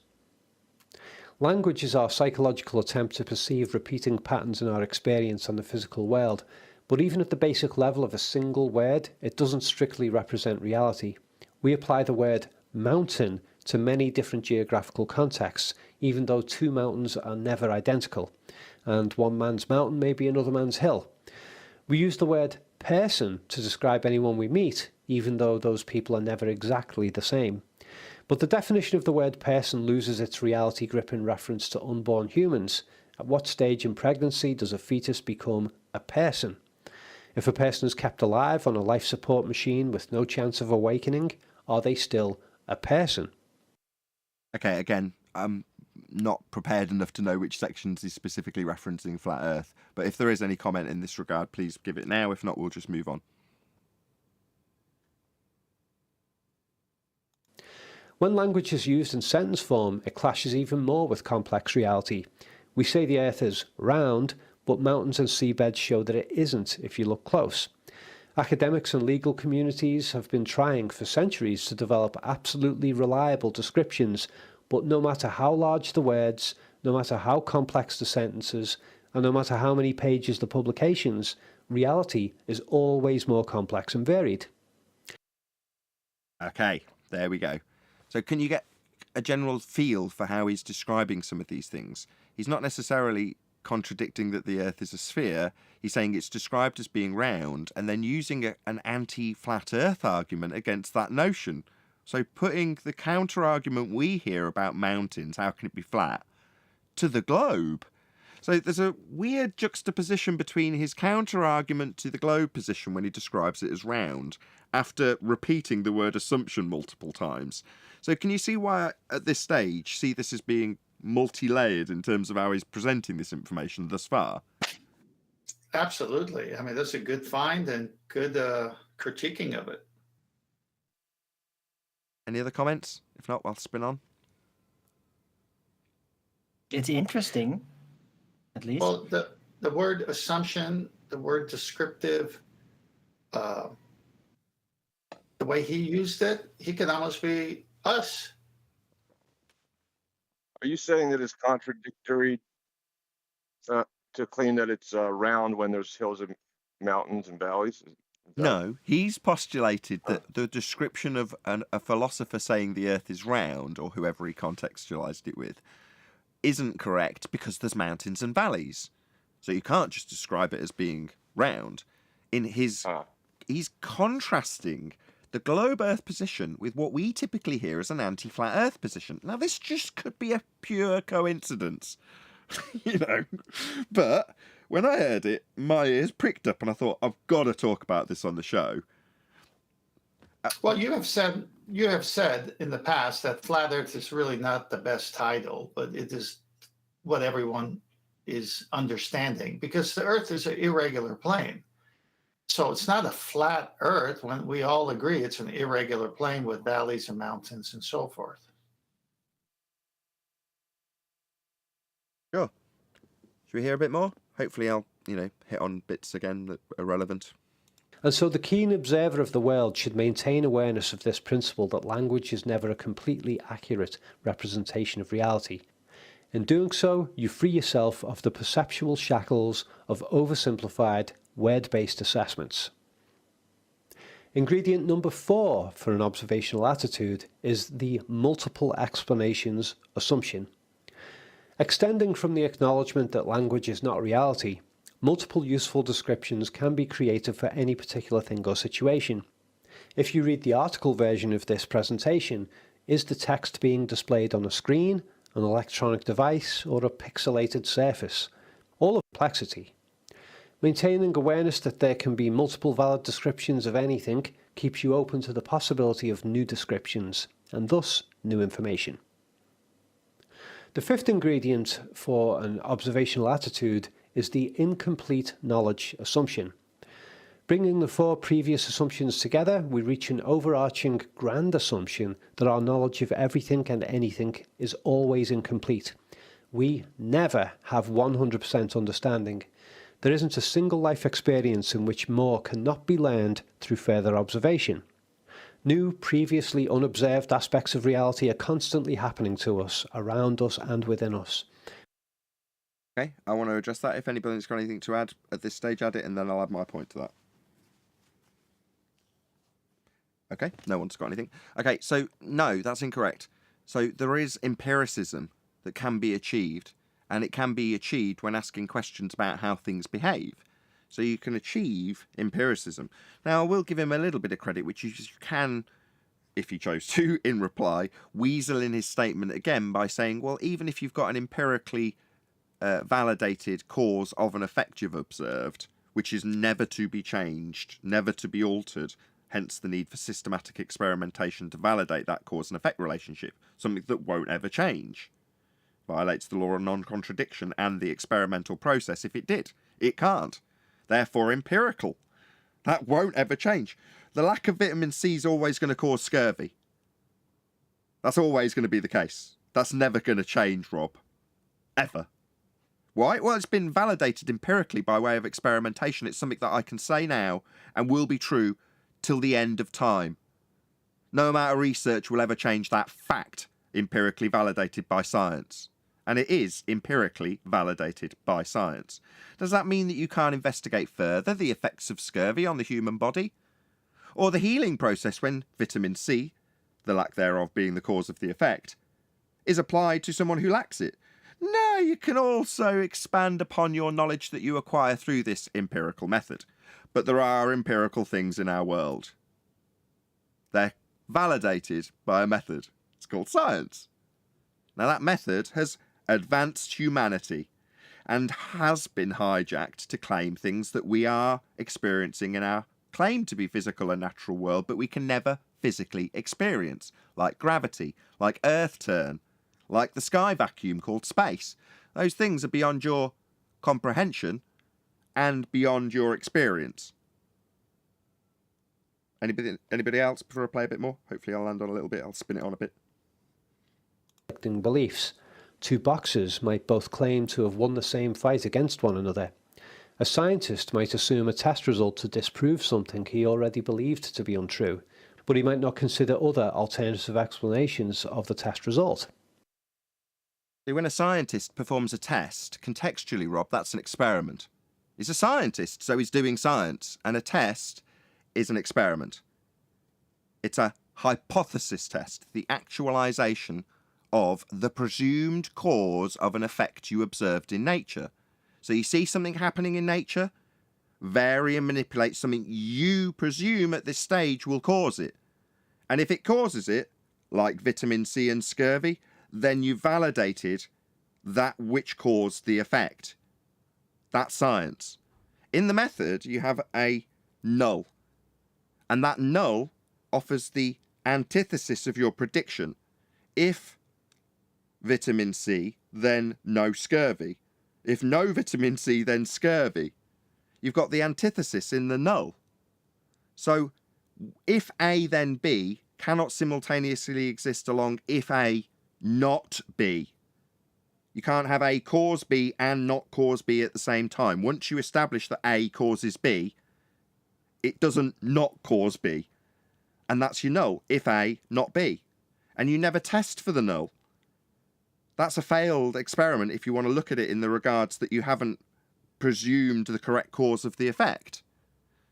Language is our psychological attempt to perceive repeating patterns in our experience on the physical world, but even at the basic level of a single word, it doesn't strictly represent reality. We apply the word mountain to many different geographical contexts, even though two mountains are never identical, and one man's mountain may be another man's hill. We use the word person to describe anyone we meet, even though those people are never exactly the same. But the definition of the word person loses its reality grip in reference to unborn humans. At what stage in pregnancy does a fetus become a person? If a person is kept alive on a life support machine with no chance of awakening, are they still a person? Okay, again, I'm not prepared enough to know which sections he's specifically referencing Flat Earth, but if there is any comment in this regard, please give it now. If not, we'll just move on. When language is used in sentence form, it clashes even more with complex reality. We say the Earth is round, but mountains and seabeds show that it isn't if you look close. Academics and legal communities have been trying for centuries to develop absolutely reliable descriptions, but no matter how large the words, no matter how complex the sentences, and no matter how many pages the publications, reality is always more complex and varied. Okay, there we go. So can you get a general feel for how he's describing some of these things? He's not necessarily contradicting that the Earth is a sphere. He's saying it's described as being round and then using an anti-flat Earth argument against that notion. So putting the counter-argument we hear about mountains, how can it be flat, to the globe. So there's a weird juxtaposition between his counter-argument to the globe position when he describes it as round, after repeating the word assumption multiple times. So can you see why, at this stage, see this as being multi-layered in terms of how he's presenting this information thus far? Absolutely. I mean, that's a good find and good critiquing of it. Any other comments? If not, I'll spin on. It's interesting, at least. Well, the word assumption, the word descriptive, the way he used it, he could almost be us. Are you saying that it's contradictory to claim that it's round when there's hills and mountains and valleys? No, he's postulated that the description of a philosopher saying the Earth is round, or whoever he contextualized it with, isn't correct because there's mountains and valleys. So you can't just describe it as being round. In his, he's contrasting the globe Earth position with what we typically hear as an anti-flat Earth position. Now, this just could be a pure coincidence, you know. But when I heard it, my ears pricked up and I thought, I've got to talk about this on the show. Well, you have said in the past that flat Earth is really not the best title, but it is what everyone is understanding because the Earth is an irregular plane. So it's not a flat Earth when we all agree it's an irregular plane with valleys and mountains and so forth. Sure. Should we hear a bit more? Hopefully I'll, hit on bits again that are relevant. And so the keen observer of the world should maintain awareness of this principle that language is never a completely accurate representation of reality. In doing so, you free yourself of the perceptual shackles of oversimplified, word-based assessments. Ingredient number 4 for an observational attitude is the multiple explanations assumption. Extending from the acknowledgement that language is not reality, multiple useful descriptions can be created for any particular thing or situation. If you read the article version of this presentation, is the text being displayed on a screen, an electronic device, or a pixelated surface, all of complexity. Maintaining awareness that there can be multiple valid descriptions of anything keeps you open to the possibility of new descriptions, and thus new information. The fifth ingredient for an observational attitude is the incomplete knowledge assumption. Bringing the four previous assumptions together, we reach an overarching grand assumption that our knowledge of everything and anything is always incomplete. We never have 100% understanding. There isn't a single life experience in which more cannot be learned through further observation. New, previously unobserved aspects of reality are constantly happening to us, around us and within us. Okay, I want to address that. If anybody's got anything to add at this stage, add it, and then I'll add my point to that. Okay, no one's got anything. Okay, so no, that's incorrect. So there is empiricism that can be achieved, and it can be achieved when asking questions about how things behave. So you can achieve empiricism. Now, I will give him a little bit of credit, which you can, if he chose to, in reply, weasel in his statement again by saying, well, even if you've got an empirically validated cause of an effect you've observed, which is never to be changed, never to be altered, hence the need for systematic experimentation to validate that cause and effect relationship, something that won't ever change. Violates the law of non-contradiction and the experimental process if it did. It can't. Therefore empirical. That won't ever change. The lack of vitamin C is always going to cause scurvy. That's always going to be the case. That's never going to change, Rob. Ever. Why? Well, it's been validated empirically by way of experimentation. It's something that I can say now and will be true till the end of time. No amount of research will ever change that fact, empirically validated by science. And it is empirically validated by science. Does that mean that you can't investigate further the effects of scurvy on the human body? Or the healing process when vitamin C, the lack thereof being the cause of the effect, is applied to someone who lacks it? No, you can also expand upon your knowledge that you acquire through this empirical method. But there are empirical things in our world. They're validated by a method. It's called science. Now that method has advanced humanity and has been hijacked to claim things that we are experiencing in our claim to be physical and natural world, but we can never physically experience, like gravity, like earth turn, like the sky vacuum called space. Those things are beyond your comprehension and beyond your experience. Anybody else before I play a bit more? Hopefully I'll land on a little bit. I'll spin it on a bit. Beliefs. Two boxers might both claim to have won the same fight against one another. A scientist might assume a test result to disprove something he already believed to be untrue, but he might not consider other alternative explanations of the test result. When a scientist performs a test, contextually, Rob, that's an experiment. He's a scientist, so he's doing science, and a test is an experiment. It's a hypothesis test, the actualization of the presumed cause of an effect you observed in nature. So you see something happening in nature, vary and manipulate something you presume at this stage will cause it. And if it causes it, like vitamin C and scurvy, then you validated that which caused the effect. That's science. In the method, you have a null. And that null offers the antithesis of your prediction. If vitamin C, then no scurvy. If no vitamin C, then scurvy. You've got the antithesis in the null. So if A, then B cannot simultaneously exist along if A, not B. You can't have A cause B and not cause B at the same time. Once you establish that A causes B, it doesn't not cause B. And that's your null. If A, not B. And you never test for the null. That's a failed experiment if you want to look at it in the regards that you haven't presumed the correct cause of the effect.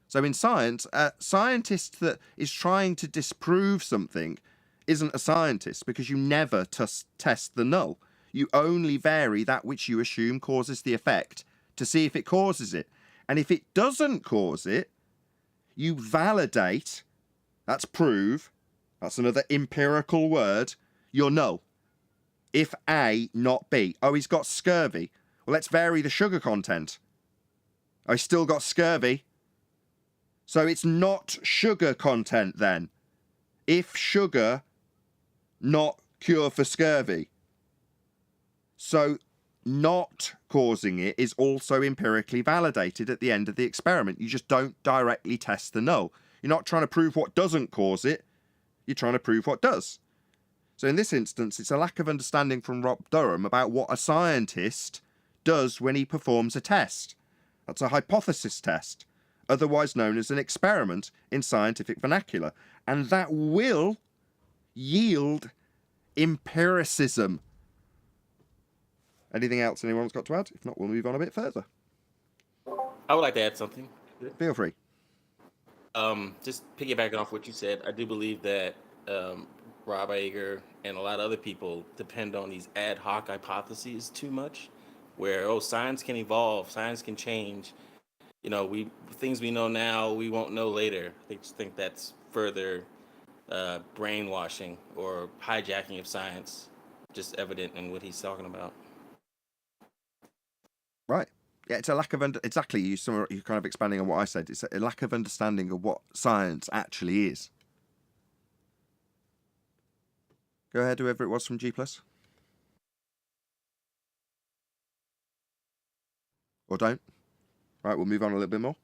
So in science, a scientist that is trying to disprove something isn't a scientist because you never test the null. You only vary that which you assume causes the effect to see if it causes it. And if it doesn't cause it, you validate, that's prove, that's another empirical word, your null. If A, not B. Oh, he's got scurvy. Well, let's vary the sugar content. Oh, he's still got scurvy. So it's not sugar content then. If sugar, not cure for scurvy. So not causing it is also empirically validated at the end of the experiment. You just don't directly test the null. You're not trying to prove what doesn't cause it. You're trying to prove what does. So in this instance, it's a lack of understanding from Rob Durham about what a scientist does when he performs a test. That's a hypothesis test, otherwise known as an experiment in scientific vernacular. And that will yield empiricism. Anything else anyone's got to add? If not, we'll move on a bit further. I would like to add something. Feel free. Just piggybacking off what you said, I do believe that Rob Ager and a lot of other people depend on these ad hoc hypotheses too much, where science can evolve, science can change. Things we know now we won't know later. They just think that's further brainwashing or hijacking of science, just evident in what he's talking about. Right. Yeah, it's a lack of exactly. You're kind of expanding on what I said. It's a lack of understanding of what science actually is. Go ahead, whoever it was from G+. Or don't. Right, we'll move on a little bit more.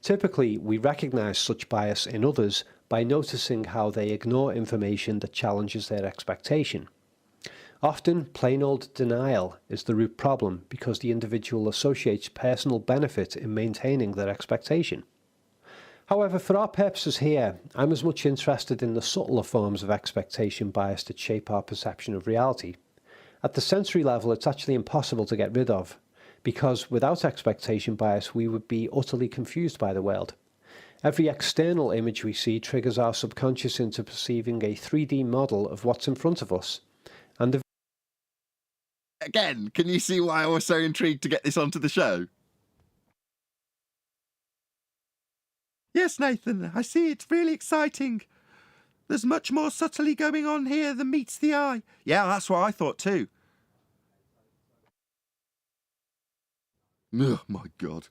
Typically, we recognize such bias in others by noticing how they ignore information that challenges their expectation. Often, plain old denial is the root problem because the individual associates personal benefit in maintaining their expectation. However, for our purposes here, I'm as much interested in the subtler forms of expectation bias that shape our perception of reality. At the sensory level, it's actually impossible to get rid of, because without expectation bias, we would be utterly confused by the world. Every external image we see triggers our subconscious into perceiving a 3D model of what's in front of us. And again, can you see why I was so intrigued to get this onto the show? Yes, Nathan, I see. It's really exciting. There's much more subtly going on here than meets the eye. Yeah, that's what I thought too. Oh, my God.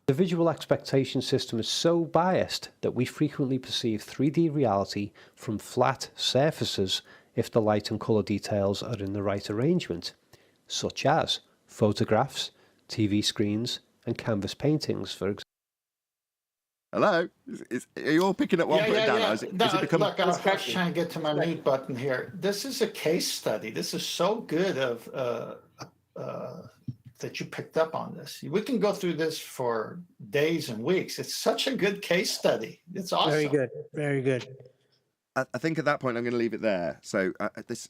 the visual expectation system is so biased that we frequently perceive 3D reality from flat surfaces if the light and colour details are in the right arrangement, such as photographs, TV screens and canvas paintings, for example. Hello? Are you all picking up what I'm putting down? Is it becoming... Look, I was trying to get to my mute button here. This is a case study. This is so good that you picked up on this. We can go through this for days and weeks. It's such a good case study. It's awesome. Very good. Very good. I think at that point I'm going to leave it there. So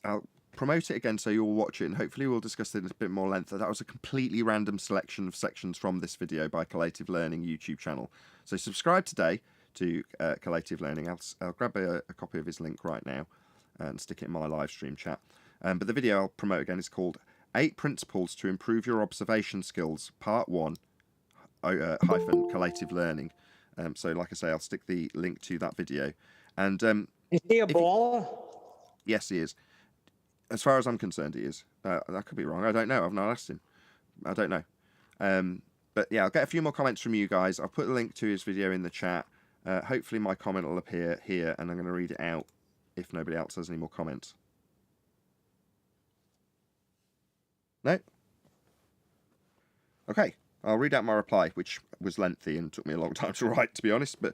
I'll promote it again so you'll watch it, and hopefully we'll discuss it in a bit more length. That was a completely random selection of sections from this video by Collative Learning YouTube channel. So subscribe today to Collative Learning. I'll grab a copy of his link right now and stick it in my live stream chat. But the video I'll promote again is called 8 Principles to Improve Your Observation Skills, Part 1, hyphen Collative Learning. So like I say, I'll stick the link to that video. And is he a ball? Yes, he is. As far as I'm concerned, he is. I could be wrong. I don't know. I've not asked him. I don't know. But yeah, I'll get a few more comments from you guys. I'll put a link to his video in the chat. Hopefully my comment will appear here, and I'm going to read it out if nobody else has any more comments. No? Okay, I'll read out my reply, which was lengthy and took me a long time to write, to be honest. But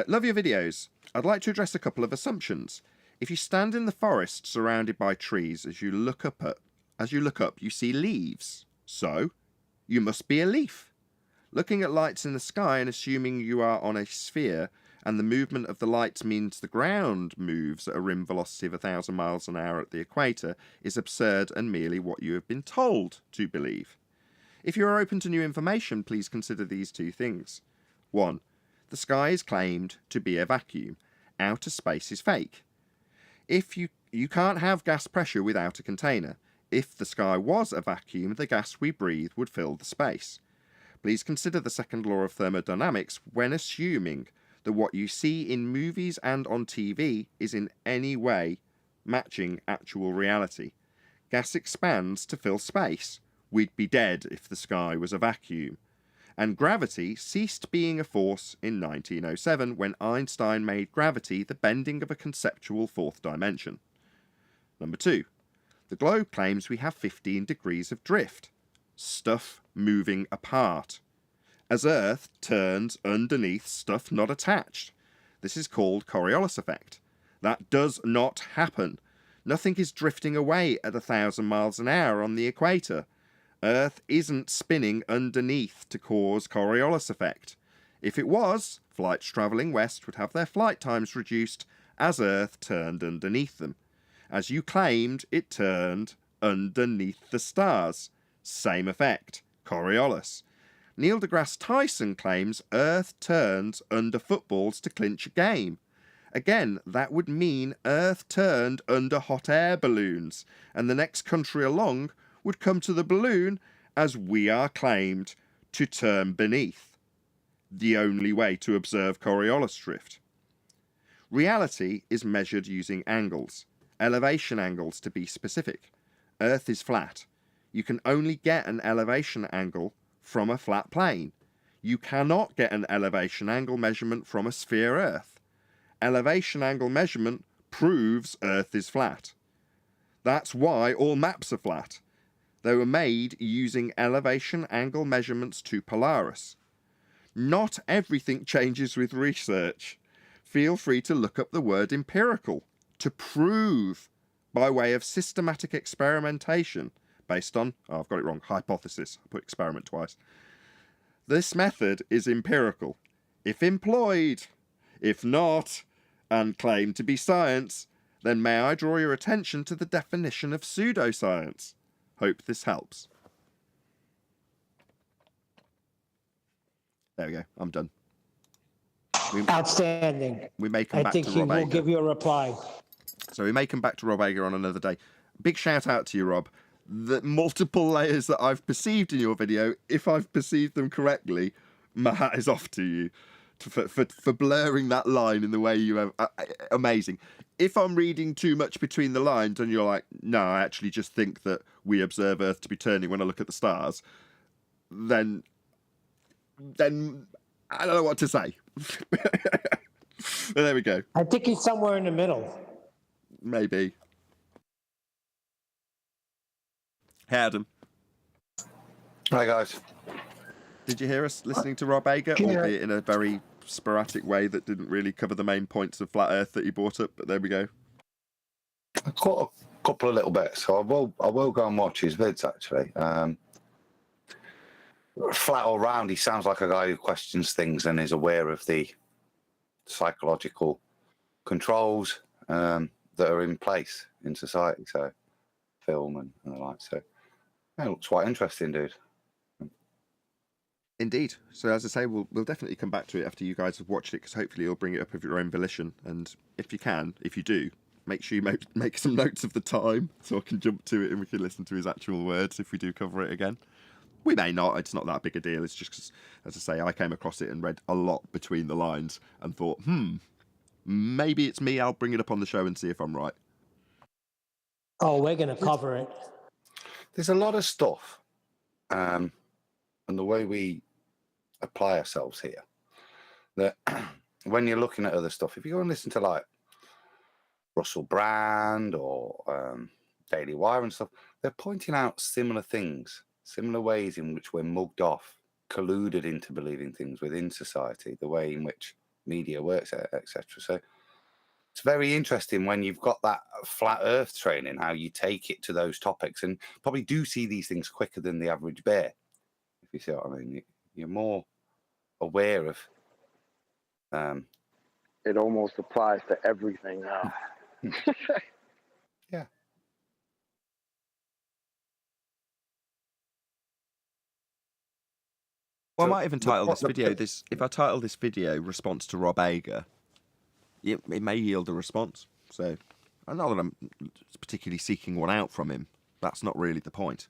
love your videos. I'd like to address a couple of assumptions. If you stand in the forest surrounded by trees, as you look up, you see leaves. So, you must be a leaf. Looking at lights in the sky and assuming you are on a sphere, and the movement of the lights means the ground moves at a rim velocity of 1,000 miles an hour at the equator, is absurd and merely what you have been told to believe. If you are open to new information, please consider these 2 things. 1. The sky is claimed to be a vacuum. Outer space is fake. If you can't have gas pressure without a container. If the sky was a vacuum, the gas we breathe would fill the space. Please consider the second law of thermodynamics when assuming that what you see in movies and on TV is in any way matching actual reality. Gas expands to fill space. We'd be dead if the sky was a vacuum. And gravity ceased being a force in 1907 when Einstein made gravity the bending of a conceptual fourth dimension. Number 2. The globe claims we have 15 degrees of drift. Stuff moving apart. As Earth turns underneath stuff not attached. This is called Coriolis effect. That does not happen. Nothing is drifting away at 1,000 miles an hour on the equator. Earth isn't spinning underneath to cause Coriolis effect. If it was, flights travelling west would have their flight times reduced as Earth turned underneath them. As you claimed, it turned underneath the stars. Same effect, Coriolis. Neil deGrasse Tyson claims Earth turns under footballs to clinch a game. Again, that would mean Earth turned under hot air balloons, and the next country along would come to the balloon as we are claimed to turn beneath. The only way to observe Coriolis drift. Reality is measured using angles, elevation angles to be specific. Earth is flat. You can only get an elevation angle from a flat plane. You cannot get an elevation angle measurement from a sphere Earth. Elevation angle measurement proves Earth is flat. That's why all maps are flat. They were made using elevation angle measurements to Polaris. Not everything changes with research. Feel free to look up the word empirical, to prove by way of systematic experimentation based on, oh, I've got it wrong, hypothesis. I put experiment twice. This method is empirical, if employed. If not, and claimed to be science, then may I draw your attention to the definition of pseudoscience. Hope this helps. There we go. I'm done. Outstanding. We may come I back think to he Rob will Ager. give you a reply. So we may come back to Rob Ager on another day. Big shout out to you, Rob. The multiple layers that I've perceived in your video, if I've perceived them correctly, my hat is off to you for blurring that line in the way you have. Amazing. If I'm reading too much between the lines and you're like, no, I actually just think that we observe Earth to be turning when I look at the stars, then I don't know what to say. But there we go. I think he's somewhere in the middle. Maybe. Hey, Adam. Hi, guys. Did you hear us listening to Rob Ager, albeit in a very sporadic way that didn't really cover the main points of Flat Earth that he brought up? But there we go. I caught a couple of little bits, so I will go and watch his vids, actually. Flat all round, he sounds like a guy who questions things and is aware of the psychological controls that are in place in society, so film and the like. So yeah, it looks quite interesting, dude. Indeed. So as I say, we'll definitely come back to it after you guys have watched it, because hopefully you'll bring it up of your own volition. And if you do, make sure you make some notes of the time so I can jump to it and we can listen to his actual words if we do cover it again. We may not. It's not that big a deal. It's just because, as I say, I came across it and read a lot between the lines and thought, maybe it's me. I'll bring it up on the show and see if I'm right. Oh, we're going to cover it. There's a lot of stuff, and the way we apply ourselves here, that when you're looking at other stuff, if you go and listen to like Russell Brand or Daily Wire and stuff, they're pointing out similar things, similar ways in which we're mugged off, colluded into believing things within society, the way in which media works, etc. So it's very interesting when you've got that flat earth training, how you take it to those topics and probably do see these things quicker than the average bear, if you see what I mean. You're more aware of... It almost applies to everything now. Yeah. Well, I might even title this video if I title this video "Response to Rob Ager," it may yield a response. So, not that I'm particularly seeking one out from him. That's not really the point.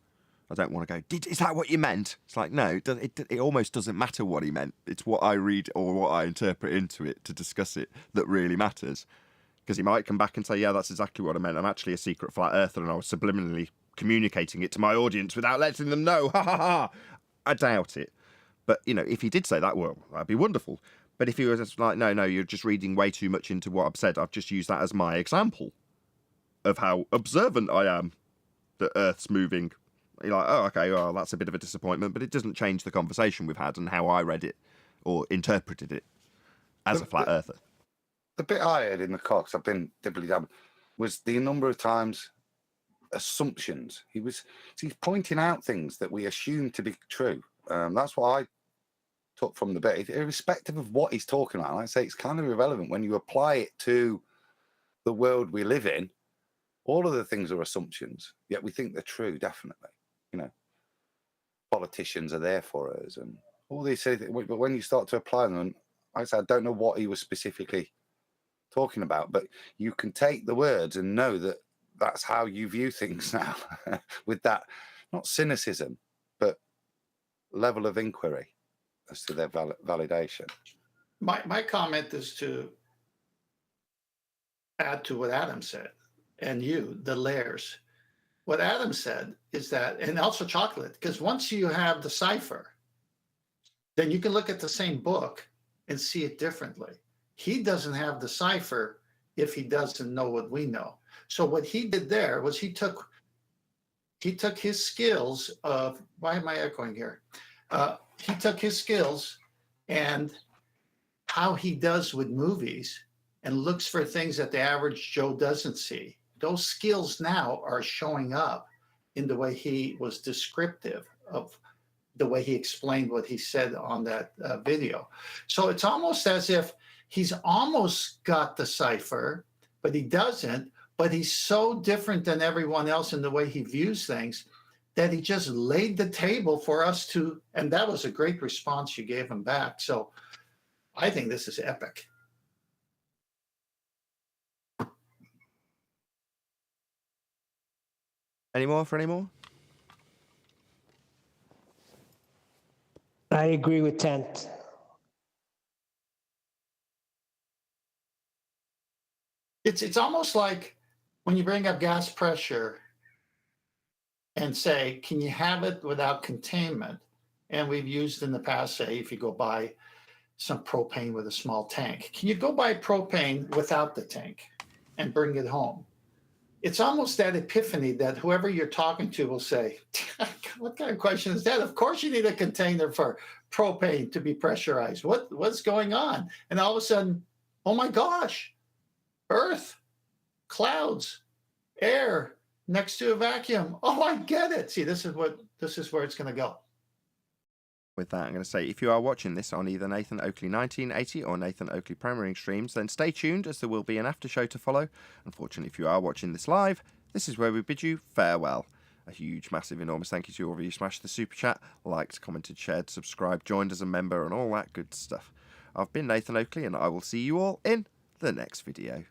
I don't want to go, is that what you meant? It's like, no, it almost doesn't matter what he meant. It's what I read or what I interpret into it to discuss it that really matters. Because he might come back and say, yeah, that's exactly what I meant. I'm actually a secret flat earther and I was subliminally communicating it to my audience without letting them know. Ha ha ha. I doubt it. But, you know, if he did say that, well, that'd be wonderful. But if he was just like, no, you're just reading way too much into what I've said. I've just used that as my example of how observant I am that Earth's moving. You're like, oh, okay, well, that's a bit of a disappointment, but it doesn't change the conversation we've had and how I read it or interpreted it as a flat earther. The bit I heard in the Cox, I've been dibbly-dabbling, was the number of times assumptions. He's pointing out things that we assume to be true. That's what I took from the bit. Irrespective of what he's talking about, like I say, it's kind of irrelevant when you apply it to the world we live in. All of the things are assumptions, yet we think they're true, definitely. You know, politicians are there for us and all these things. But when you start to apply them, like I said, I don't know what he was specifically talking about, but you can take the words and know that that's how you view things now with that, not cynicism, but level of inquiry as to their validation. My comment is to add to what Adam said and the layers. What Adam said is that, and also chocolate, because once you have the cipher, then you can look at the same book and see it differently. He doesn't have the cipher if he doesn't know what we know. So what he did there was he took his skills of, why am I echoing here? He took his skills and how he does with movies and looks for things that the average Joe doesn't see. Those skills now are showing up in the way he was descriptive of the way he explained what he said on that video. So it's almost as if he's almost got the cipher, but he doesn't. But he's so different than everyone else in the way he views things that he just laid the table for us to, and that was a great response you gave him back. So I think this is epic. Any more for any more? I agree with Tent. It's almost like when you bring up gas pressure and say, can you have it without containment? And we've used in the past, say, if you go buy some propane with a small tank, can you go buy propane without the tank and bring it home? It's almost that epiphany that whoever you're talking to will say, what kind of question is that? Of course you need a container for propane to be pressurized. What's going on? And all of a sudden, oh my gosh, Earth, clouds, air next to a vacuum. Oh, I get it. See, this is where it's going to go. With that, I'm going to say, if you are watching this on either Nathan Oakley 1980 or Nathan Oakley Premiering streams, then stay tuned as there will be an after show to follow. Unfortunately, if you are watching this live, this is where we bid you farewell. A huge, massive, enormous thank you to all of you who smashed the super chat, liked, commented, shared, subscribed, joined as a member, and all that good stuff. I've been Nathan Oakley, and I will see you all in the next video.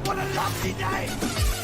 What a lovely day!